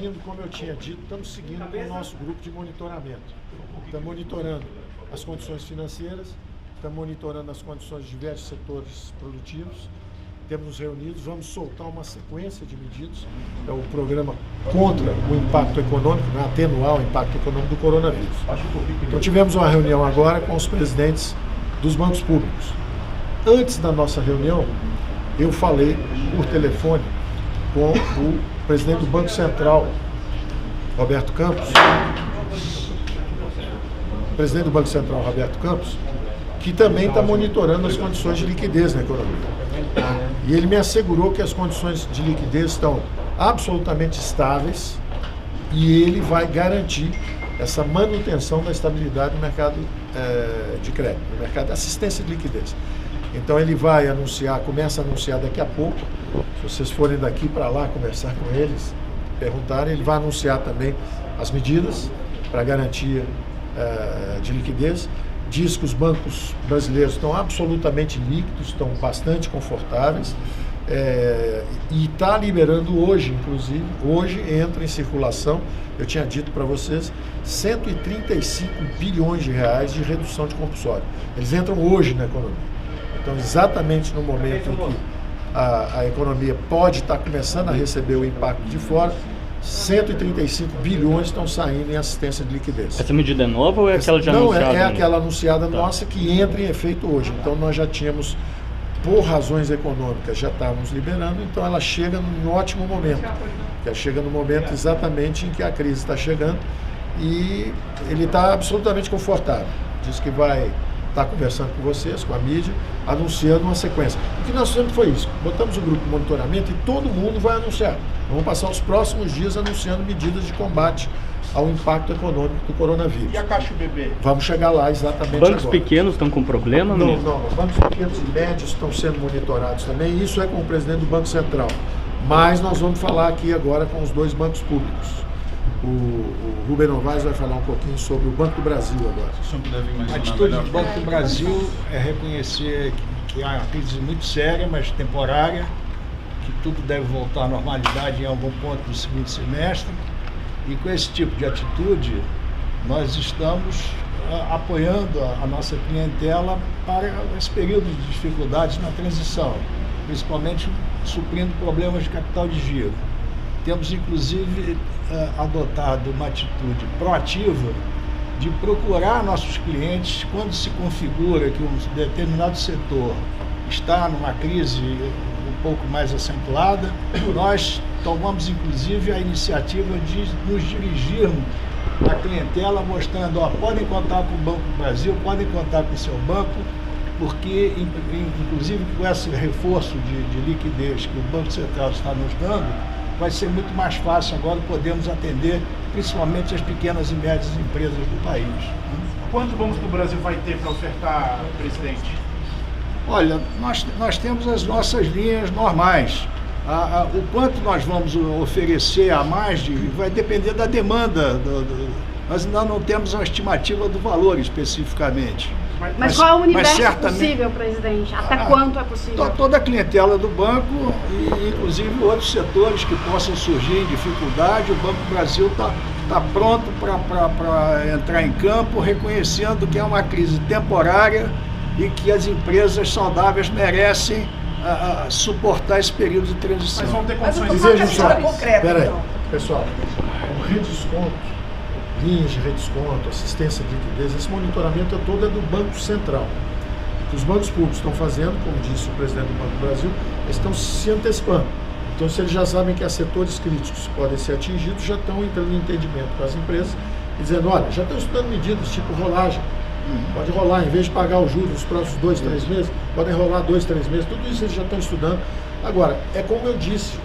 seguindo, como eu tinha dito, estamos seguindo com o nosso grupo de monitoramento. Estamos monitorando as condições financeiras, estamos monitorando as condições de diversos setores produtivos, temos nos reunidos, vamos soltar uma sequência de medidas, é o programa contra o impacto econômico, né, atenuar o impacto econômico do coronavírus. Então tivemos uma reunião agora com os presidentes dos bancos públicos. Antes da nossa reunião, eu falei por telefone com o presidente do Banco Central, Roberto Campos, presidente do Banco Central, Roberto Campos, que também está monitorando as condições de liquidez na economia. E ele me assegurou que as condições de liquidez estão absolutamente estáveis e ele vai garantir essa manutenção da estabilidade no mercado de crédito, no mercado de assistência de liquidez. Então ele vai anunciar, começa a anunciar daqui a pouco, se vocês forem daqui para lá conversar com eles, perguntarem, ele vai anunciar também as medidas para garantia de liquidez. Diz que os bancos brasileiros estão absolutamente líquidos, estão bastante confortáveis e está liberando hoje, inclusive, hoje entra em circulação, eu tinha dito para vocês, 135 bilhões de reais de redução de compulsório. Eles entram hoje na economia. Então, exatamente no momento em que a economia pode estar começando a receber o impacto de fora, 135 bilhões estão saindo em assistência de liquidez. Essa medida é nova ou é aquela já anunciada? Não, é aquela anunciada nossa que entra em efeito hoje. Então nós já tínhamos, por razões econômicas, já estávamos liberando, então ela chega num ótimo momento. Ela chega no momento exatamente em que a crise está chegando e ele está absolutamente confortável. Diz que vai estar conversando com vocês, com a mídia, anunciando uma sequência. O que nós fizemos foi isso, botamos o grupo de monitoramento e todo mundo vai anunciar. Vamos passar os próximos dias anunciando medidas de combate ao impacto econômico do coronavírus. E a Caixa BB? Vamos chegar lá exatamente Bancos agora. pequenos estão com problema, ministro? Não. Bancos pequenos e médios estão sendo monitorados também. Isso é com o presidente do Banco Central. Mas nós vamos falar aqui agora com os dois bancos públicos. O Rubem Novaes vai falar um pouquinho sobre o Banco do Brasil agora. A atitude do Banco do Brasil é reconhecer que há uma crise muito séria, mas temporária, que tudo deve voltar à normalidade em algum ponto do segundo semestre. E com esse tipo de atitude, nós estamos apoiando a nossa clientela para esse período de dificuldades na transição, principalmente suprindo problemas de capital de giro. Temos, inclusive, adotado uma atitude proativa de procurar nossos clientes quando se configura que um determinado setor está numa crise um pouco mais acentuada. Nós tomamos, inclusive, a iniciativa de nos dirigirmos à clientela mostrando, podem contar com o Banco do Brasil, podem contar com o seu banco, porque, inclusive, com esse reforço de liquidez que o Banco Central está nos dando, vai ser muito mais fácil agora podermos atender principalmente as pequenas e médias empresas do país. Quantos bancos do Brasil vai ter para ofertar, presidente? Olha, nós temos as nossas linhas normais. O quanto nós vamos oferecer a mais vai depender da demanda. Nós ainda não temos uma estimativa do valor especificamente. Mas qual é o universo possível, presidente? Até quanto é possível? Toda a clientela do banco e inclusive outros setores que possam surgir em dificuldade. O Banco do Brasil está pronto para entrar em campo, reconhecendo que é uma crise temporária e que as empresas saudáveis merecem suportar esse período de transição. Mas vão ter condições de Espera aí, pessoal, o redesconto, linhas de redesconto, assistência de liquidez, esse monitoramento todo é do Banco Central. O que os bancos públicos estão fazendo, como disse o presidente do Banco do Brasil, eles estão se antecipando. Então, se eles já sabem que há setores críticos que podem ser atingidos, já estão entrando em entendimento com as empresas e dizendo, olha, já estão estudando medidas tipo rolagem. Pode rolar, em vez de pagar os juros nos próximos 2, 3 meses, podem rolar 2, 3 meses, tudo isso eles já estão estudando. Agora, é como eu disse,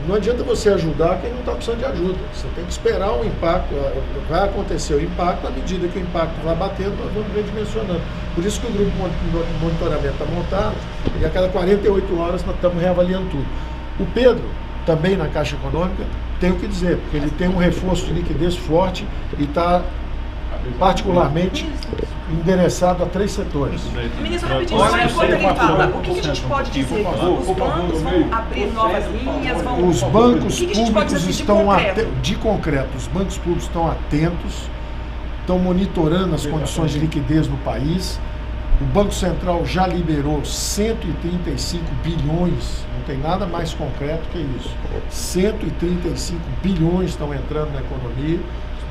não adianta você ajudar quem não está precisando de ajuda. Você tem que esperar o impacto, vai acontecer o impacto, à medida que o impacto vai batendo, nós vamos redimensionando. Por isso que o grupo de monitoramento está montado e a cada 48 horas nós estamos reavaliando tudo. O Pedro, também na Caixa Econômica, tem o que dizer, porque ele tem um reforço de liquidez forte e está particularmente endereçado a 3 setores. Ministro, rapidinho, só enquanto ele fala, o que a gente pode dizer? Os bancos vão abrir novas linhas, vão... Os bancos o que a gente pode públicos dizer estão de concreto? os bancos públicos estão atentos, estão monitorando as condições de liquidez no país. O Banco Central já liberou 135 bilhões, não tem nada mais concreto que isso. 135 bilhões estão entrando na economia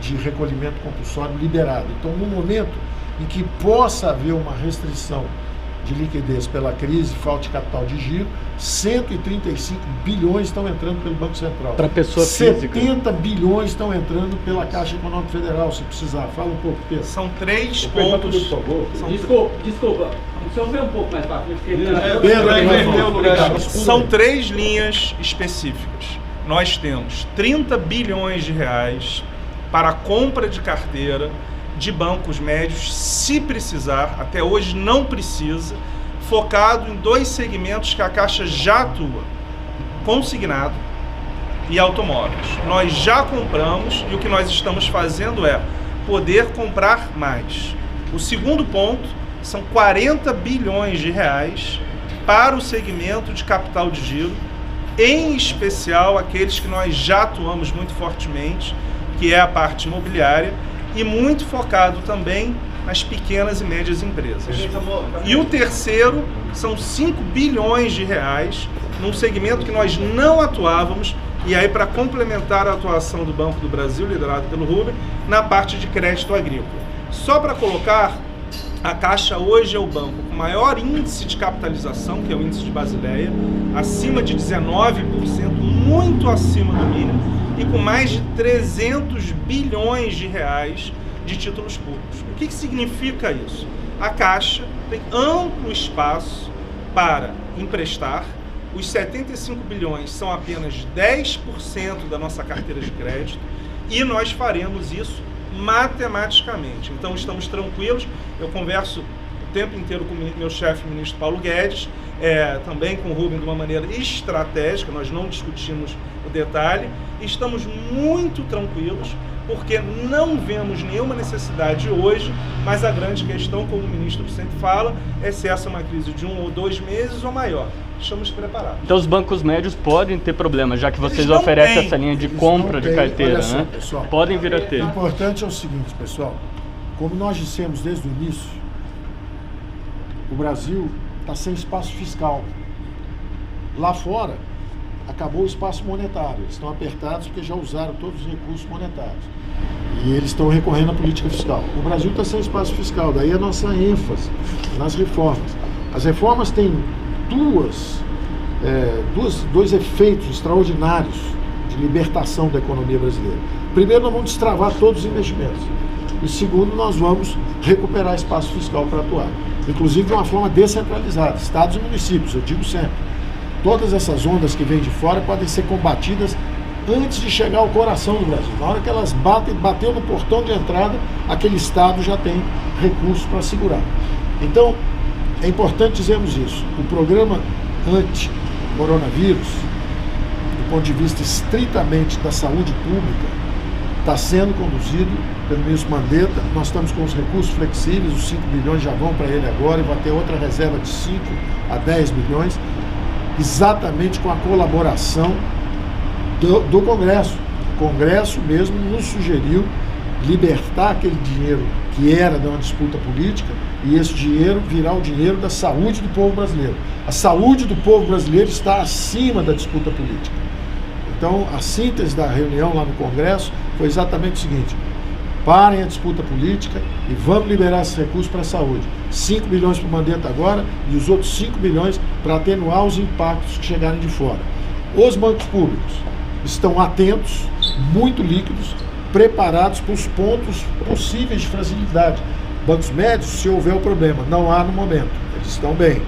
de recolhimento compulsório liberado. Então, no momento em que possa haver uma restrição de liquidez pela crise, falta de capital de giro, 135 bilhões estão entrando pelo Banco Central. Para pessoa física. 70 bilhões estão entrando pela Caixa Econômica Federal, se precisar. Fala um pouco, Pedro. São 3 pontos. Desculpa. Se eu ver um pouco mais para frente, São 3 linhas específicas. Nós temos 30 bilhões de reais para a compra de carteira de bancos médios, se precisar, até hoje não precisa, focado em 2 segmentos que a Caixa já atua: consignado e automóveis. Nós já compramos e o que nós estamos fazendo é poder comprar mais. O segundo ponto são 40 bilhões de reais para o segmento de capital de giro, em especial aqueles que nós já atuamos muito fortemente, que é a parte imobiliária, e muito focado também nas pequenas e médias empresas. E o terceiro são 5 bilhões de reais num segmento que nós não atuávamos, e aí para complementar a atuação do Banco do Brasil, liderado pelo Rubem, na parte de crédito agrícola. Só para colocar, a Caixa hoje é o banco com maior índice de capitalização, que é o índice de Basileia, acima de 19%, muito acima do mínimo, e com mais de 300 bilhões de reais de títulos públicos. O que significa isso? A Caixa tem amplo espaço para emprestar. Os 75 bilhões são apenas 10% da nossa carteira de crédito e nós faremos isso matematicamente. Então estamos tranquilos. Eu converso o tempo inteiro com o meu chefe, o ministro Paulo Guedes, também com o Rubem de uma maneira estratégica, nós não discutimos o detalhe, e estamos muito tranquilos, porque não vemos nenhuma necessidade hoje, mas a grande questão, como o ministro sempre fala, é se essa é uma crise de 1 ou 2 meses ou maior. Estamos preparados. Então os bancos médios podem ter problema, já que vocês oferecem essa linha de compra de carteira, Olha só, né? pessoal, Podem vir a ter. O importante é o seguinte, pessoal, como nós dissemos desde o início, o Brasil está sem espaço fiscal. Lá fora, acabou o espaço monetário. Eles estão apertados porque já usaram todos os recursos monetários. E eles estão recorrendo à política fiscal. O Brasil está sem espaço fiscal, daí a nossa ênfase nas reformas. As reformas têm dois efeitos extraordinários de libertação da economia brasileira. Primeiro, nós vamos destravar todos os investimentos. E segundo, nós vamos recuperar espaço fiscal para atuar. Inclusive de uma forma descentralizada, estados e municípios, eu digo sempre. Todas essas ondas que vêm de fora podem ser combatidas antes de chegar ao coração do Brasil. Na hora que elas bateu no portão de entrada, aquele estado já tem recursos para segurar. Então, é importante dizermos isso. O programa anti-coronavírus, do ponto de vista estritamente da saúde pública, está sendo conduzido pelo ministro Mandetta. Nós estamos com os recursos flexíveis, os 5 bilhões já vão para ele agora e vai ter outra reserva de 5 a 10 bilhões, exatamente com a colaboração do Congresso. O Congresso mesmo nos sugeriu libertar aquele dinheiro que era de uma disputa política e esse dinheiro virar o dinheiro da saúde do povo brasileiro. A saúde do povo brasileiro está acima da disputa política. Então, a síntese da reunião lá no Congresso foi exatamente o seguinte: parem a disputa política e vamos liberar esses recursos para a saúde. 5 bilhões para o Mandetta agora e os outros 5 bilhões para atenuar os impactos que chegarem de fora. Os bancos públicos estão atentos, muito líquidos, preparados para os pontos possíveis de fragilidade. Bancos médios, se houver o problema, não há no momento, eles estão bem.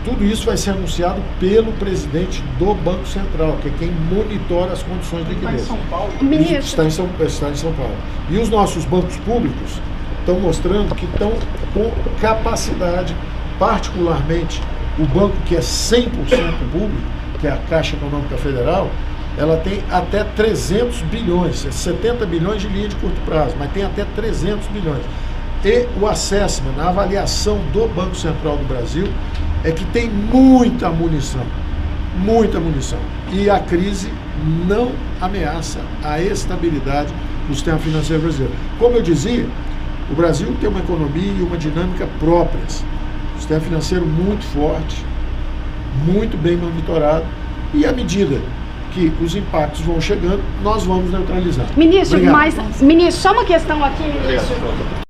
Tudo isso vai ser anunciado pelo presidente do Banco Central, que é quem monitora as condições de liquidez. Está em São Paulo. Está em São Paulo. E os nossos bancos públicos estão mostrando que estão com capacidade, particularmente o banco que é 100% público, que é a Caixa Econômica Federal, ela tem até 300 bilhões, 70 bilhões de linha de curto prazo, mas tem até 300 bilhões. E o assessment, a avaliação do Banco Central do Brasil é que tem muita munição. E a crise não ameaça a estabilidade do sistema financeiro brasileiro. Como eu dizia, o Brasil tem uma economia e uma dinâmica próprias. O sistema financeiro muito forte, muito bem monitorado, e à medida que os impactos vão chegando, nós vamos neutralizar. Ministro, Obrigado. ministro, só uma questão aqui, ministro.